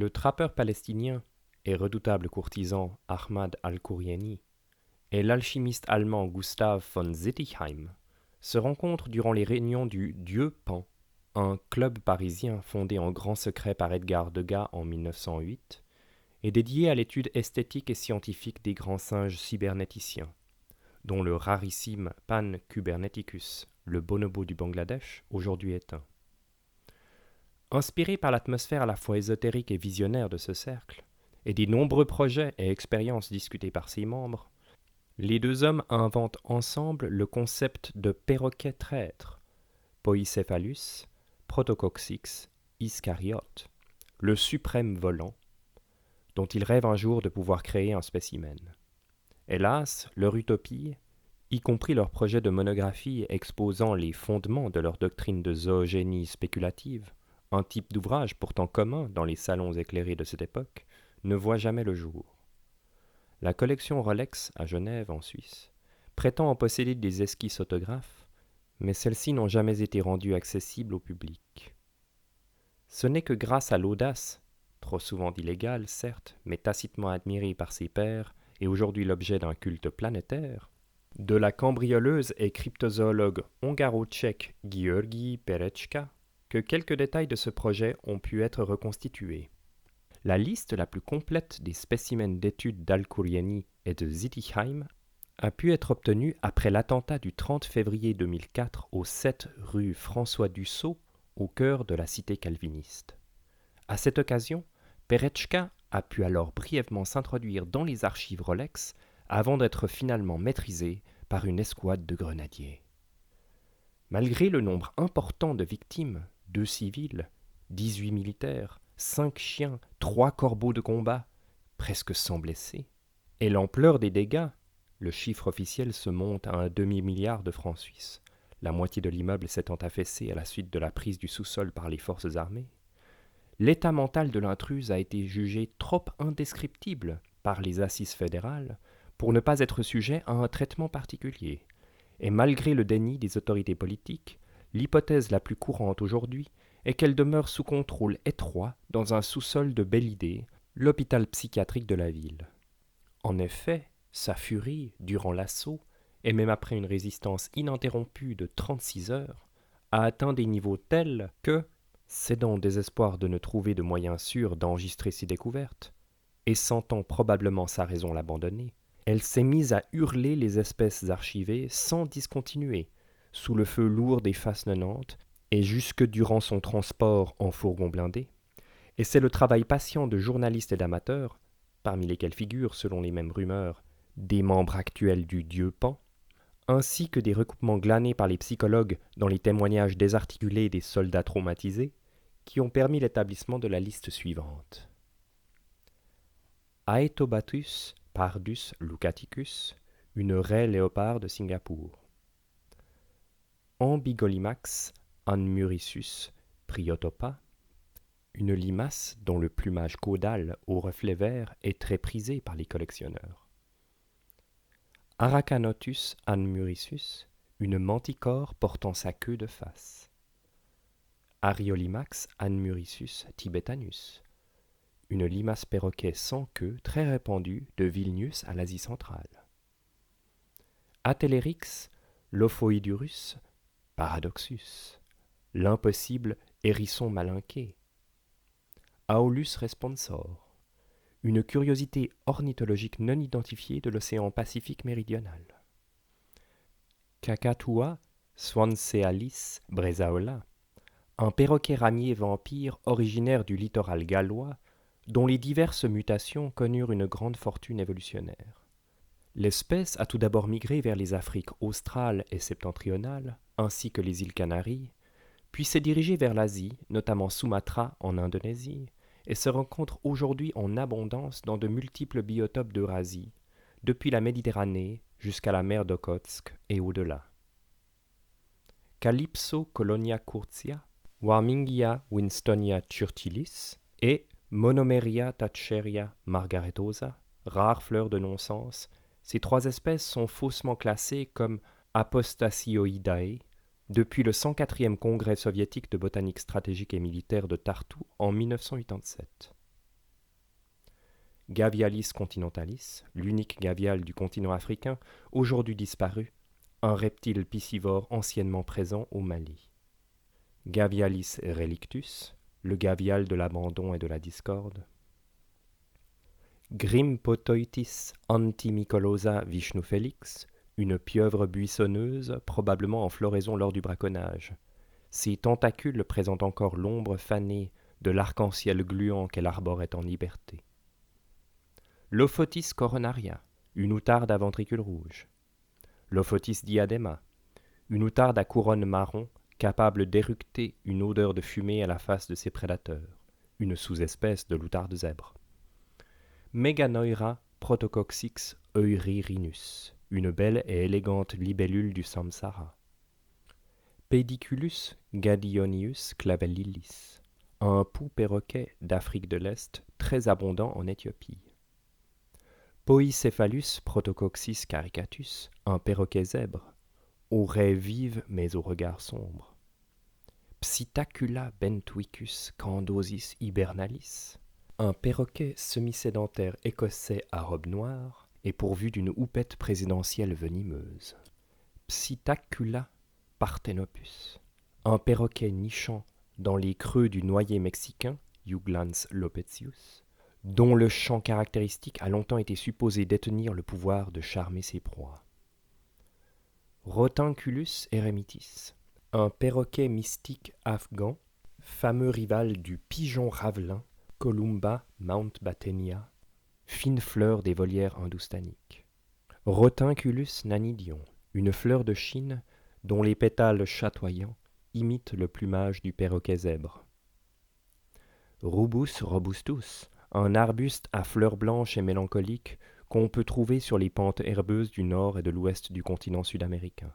Le trappeur palestinien et redoutable courtisan Ahmad al-Kourieni et l'alchimiste allemand Gustav von Zittigheim se rencontrent durant les réunions du Dieu Pan, un club parisien fondé en grand secret par Edgar Degas en 1908 et dédié à l'étude esthétique et scientifique des grands singes cybernéticiens, dont le rarissime Pan Kuberneticus, le bonobo du Bangladesh, aujourd'hui éteint. Inspiré par l'atmosphère à la fois ésotérique et visionnaire de ce cercle, et des nombreux projets et expériences discutés par ses membres, les deux hommes inventent ensemble le concept de perroquet traître, Poicephalus, Protococcix, Iscariote, le suprême volant, dont ils rêvent un jour de pouvoir créer un spécimen. Hélas, leur utopie, y compris leur projet de monographie exposant les fondements de leur doctrine de zoogénie spéculative, un type d'ouvrage pourtant commun dans les salons éclairés de cette époque, ne voit jamais le jour. La collection Rolex, à Genève, en Suisse, prétend en posséder des esquisses autographes, mais celles-ci n'ont jamais été rendues accessibles au public. Ce n'est que grâce à l'audace, trop souvent illégale, certes, mais tacitement admirée par ses pairs et aujourd'hui l'objet d'un culte planétaire, de la cambrioleuse et cryptozoologue hongaro-tchèque György Perečka, que quelques détails de ce projet ont pu être reconstitués. La liste la plus complète des spécimens d'études d'Al-Kourieni et de Zittigheim a pu être obtenue après l'attentat du 30 février 2004 au 7 rue François Dussault, au cœur de la cité calviniste. À cette occasion, Perečka a pu alors brièvement s'introduire dans les archives Rolex avant d'être finalement maîtrisé par une escouade de grenadiers. Malgré le nombre important de victimes, 2 civils, 18 militaires, 5 chiens, 3 corbeaux de combat, presque 100 blessés, et l'ampleur des dégâts, le chiffre officiel se monte à un demi-milliard de francs suisses, la moitié de l'immeuble s'étant affaissé à la suite de la prise du sous-sol par les forces armées, l'état mental de l'intruse a été jugé trop indescriptible par les assises fédérales pour ne pas être sujet à un traitement particulier. Et malgré le déni des autorités politiques, l'hypothèse la plus courante aujourd'hui est qu'elle demeure sous contrôle étroit dans un sous-sol de Belle-Idée, l'hôpital psychiatrique de la ville. En effet, sa furie, durant l'assaut, et même après une résistance ininterrompue de 36 heures, a atteint des niveaux tels que, cédant au désespoir de ne trouver de moyens sûrs d'enregistrer ses découvertes, et sentant probablement sa raison l'abandonner, elle s'est mise à hurler les espèces archivées sans discontinuer, sous le feu lourd des faces 90 et jusque durant son transport en fourgon blindé, et c'est le travail patient de journalistes et d'amateurs, parmi lesquels figurent, selon les mêmes rumeurs, des membres actuels du Dieu Pan, ainsi que des recoupements glanés par les psychologues dans les témoignages désarticulés des soldats traumatisés, qui ont permis l'établissement de la liste suivante. Aetobatus pardus lucaticus, une raie léopard de Singapour. Ambigolimax anmurisus priotopa, une limace dont le plumage caudal au reflet vert est très prisé par les collectionneurs. Arachanotus anmurisus, une manticore portant sa queue de face. Ariolimax anmurisus tibetanus, une limace perroquet sans queue très répandue de Vilnius à l'Asie centrale. Atelerix lophoidurus paradoxus, l'impossible hérisson malinqué. Aulus responsor, une curiosité ornithologique non identifiée de l'océan Pacifique méridional. Cacatua swansealis bresaola, un perroquet ramier vampire originaire du littoral gallois dont les diverses mutations connurent une grande fortune évolutionnaire. L'espèce a tout d'abord migré vers les Afriques australes et septentrionales, ainsi que les îles Canaries, puis s'est dirigée vers l'Asie, notamment Sumatra en Indonésie, et se rencontre aujourd'hui en abondance dans de multiples biotopes d'Eurasie, depuis la Méditerranée jusqu'à la mer d'Okhotsk et au-delà. Calypso colonia curtia, Warmingia winstonia churchilis et Monomeria tacheria margaretosa, rares fleurs de non-sens, ces 3 espèces sont faussement classées comme Apostasioidae depuis le 104e congrès soviétique de botanique stratégique et militaire de Tartou en 1987. Gavialis continentalis, l'unique gavial du continent africain, aujourd'hui disparu, un reptile piscivore anciennement présent au Mali. Gavialis relictus, le gavial de l'abandon et de la discorde. Grimpotoitis antimycolosa vishnufelix, une pieuvre buissonneuse, probablement en floraison lors du braconnage. Ses tentacules présentent encore l'ombre fanée de l'arc-en-ciel gluant qu'elle arborait en liberté. Lophotis coronaria, une outarde à ventricule rouge. Lophotis diadema, une outarde à couronne marron capable d'éructer une odeur de fumée à la face de ses prédateurs, une sous-espèce de l'outarde zèbre. Meganoira protococcix euryrinus, une belle et élégante libellule du Samsara. Pediculus gadionius clavellillis, un pou perroquet d'Afrique de l'Est très abondant en Éthiopie. Poicephalus protococcix caricatus, un perroquet zèbre, aux raies vives mais au regard sombre. Psittacula bentuicus candosis hibernalis, un perroquet semi-sédentaire écossais à robe noire et pourvu d'une houppette présidentielle venimeuse. Psittacula parthenopus, un perroquet nichant dans les creux du noyer mexicain, Juglans lopetius, dont le chant caractéristique a longtemps été supposé détenir le pouvoir de charmer ses proies. Rotinculus eremitis, un perroquet mystique afghan, fameux rival du pigeon ravelin, Columba mountbattenia, fine fleur des volières hindoustaniques. Rotinculus nanidion, une fleur de Chine dont les pétales chatoyants imitent le plumage du perroquet zèbre. Rubus robustus, un arbuste à fleurs blanches et mélancoliques qu'on peut trouver sur les pentes herbeuses du nord et de l'ouest du continent sud-américain.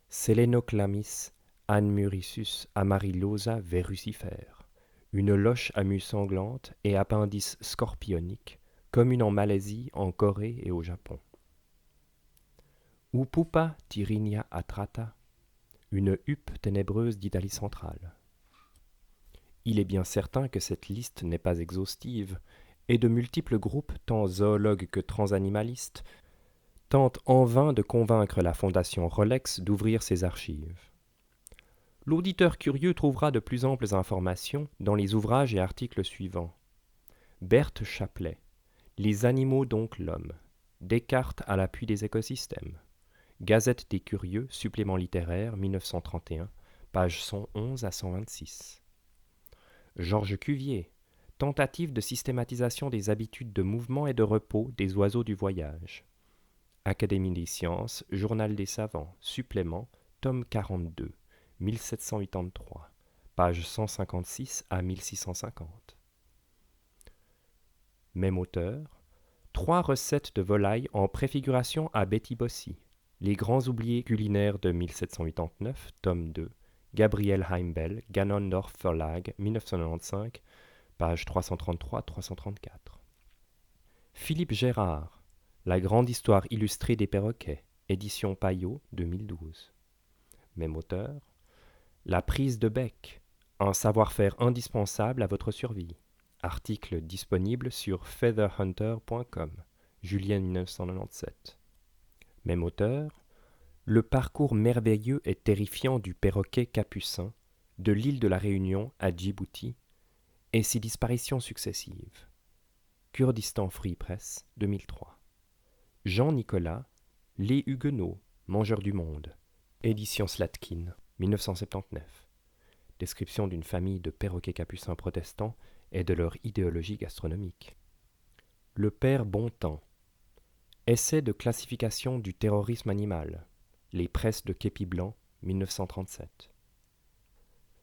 Selenoclamis anmurisus amarillosa verrucifère, une loche à mue sanglante et appendice scorpionique, commune en Malaisie, en Corée et au Japon. Upupa tyrinia atrata, une huppe ténébreuse d'Italie centrale. Il est bien certain que cette liste n'est pas exhaustive, et de multiples groupes, tant zoologues que transanimalistes, tentent en vain de convaincre la Fondation Rolex d'ouvrir ses archives. L'auditeur curieux trouvera de plus amples informations dans les ouvrages et articles suivants. Berthe Chaplet, Les animaux donc l'homme, Descartes à l'appui des écosystèmes. Gazette des curieux, supplément littéraire, 1931, pages 111 à 126. Georges Cuvier, Tentative de systématisation des habitudes de mouvement et de repos des oiseaux du voyage. Académie des sciences, Journal des savants, supplément, tome 42, 1783, pages 156 à 1650. Même auteur, 3 recettes de volaille en préfiguration à Betty Bossy. Les grands oubliés culinaires de 1789, tome 2, Gabriel Heimbel, Ganondorf Verlag, 1995, pages 333-334. Philippe Gérard, La grande histoire illustrée des perroquets, édition Payot, 2012. Même auteur, La prise de bec, un savoir-faire indispensable à votre survie. Article disponible sur featherhunter.com, juillet 1997. Même auteur, Le parcours merveilleux et terrifiant du perroquet capucin, de l'île de la Réunion à Djibouti, et ses disparitions successives. Kurdistan Free Press, 2003. Jean Nicolas, Les Huguenots, mangeurs du monde, édition Slatkin, 1979. Description d'une famille de perroquets capucins protestants et de leur idéologie gastronomique. Le père Bontemps, Essai de classification du terrorisme animal, Les presses de képi blanc, 1937.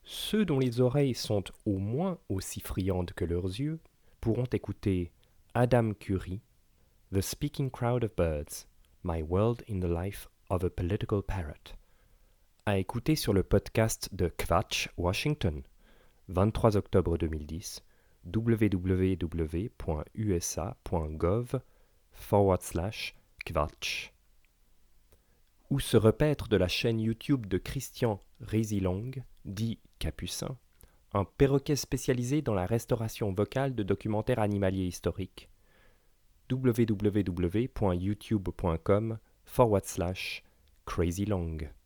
Ceux dont les oreilles sont au moins aussi friandes que leurs yeux pourront écouter Adam Curry, The Speaking Crowd of Birds, My World in the Life of a Political Parrot, à écouter sur le podcast de Quatch Washington, 23 octobre 2010, www.usa.gov/Quatch. Ou se repaître de la chaîne YouTube de Christian Rézilong, dit Capucin, un perroquet spécialisé dans la restauration vocale de documentaires animaliers historiques, www.youtube.com/crazylong.